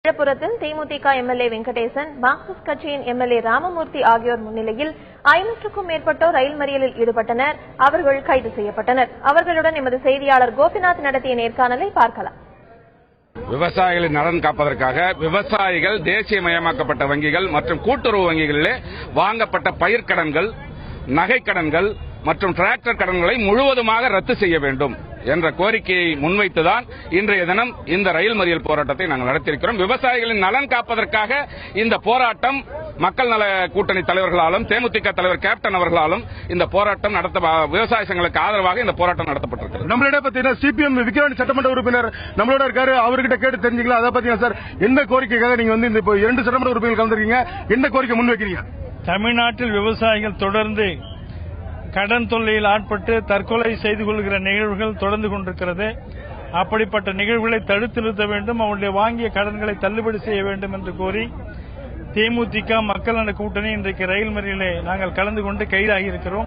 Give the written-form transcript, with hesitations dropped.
விழுப்புரத்தில் தேமுதிக MLA Venkatesan, Marxist கட்சியின் MLA Ramamurthy ஆகியோர் முன்னிலையில் 500க்கும் மேற்பட்டோர் ரயில் மறியலில் ஈடுபட்டனர். அவர்கள் கைது செய்யப்பட்டனர். அவர்களுடன் எமது செய்தியாளர் கோபிநாத் நடத்திய நேர்காணலை பார்க்கலாம். விவசாயிகளின் நலன் காப்பதற்காக விவசாயிகள் தேசியமயமாக்கப்பட்ட வங்கிகள் மற்றும் கூட்டுறவு வங்கிகளிலே வாங்கப்பட்ட பயிர்க்கடன்கள், நகைக்கடன்கள் மற்றும் டிராக்டர் கடன்களை முழுவதுமாக ரத்து செய்ய வேண்டும் என்ற கோரிக்கையை முன்வைத்துதான் இன்றைய தினம் இந்த ரயில் மறியல் போராட்டத்தை நாங்கள் நடத்தியிருக்கிறோம். விவசாயிகளின் நலன் காப்பதற்காக இந்த போராட்டம் மக்கள் நல கூட்டணி தலைவர்களாலும் தேமுதிக தலைவர் கேப்டன் அவர்களாலும் இந்த போராட்டம் விவசாய சங்கங்களுக்கு ஆதரவாக இந்த போராட்டம் நடத்தப்பட்டிருக்கிறது. நம்மளோட பாத்தீங்கன்னா சிபிஎம் விக்கிரவாண்டி சட்டமன்ற உறுப்பினர் நம்மளோட இருக்காரு. அவர்கிட்ட கேட்டு தெரிஞ்சுக்கலாம். அதை பாத்தீங்கன்னா சார், எந்த கோரிக்கைக்காக நீங்க வந்து இந்த 2 சட்டமன்ற உறுப்பினர்கள் கலந்துருக்கீங்க, எந்த கோரிக்கை முன்வைக்கிறீங்க? தமிழ்நாட்டில் விவசாயிகள் தொடர்ந்து கடன் தொல்லையில் ஆட்பட்டு தற்கொலை செய்து கொள்கிற நிகழ்வுகள் தொடர்ந்து கொண்டிருக்கிறது. அப்படிப்பட்ட நிகழ்வுகளை தடுத்து நிறுத்த வேண்டும், அவருடைய வாங்கிய கடன்களை தள்ளுபடி செய்ய வேண்டும் என்று கோரி தேமுதிக மக்கள் நல கூட்டணி இன்றைக்கு ரயில் மறியலிலே நாங்கள் கலந்து கொண்டு கைதாகி இருக்கிறோம்.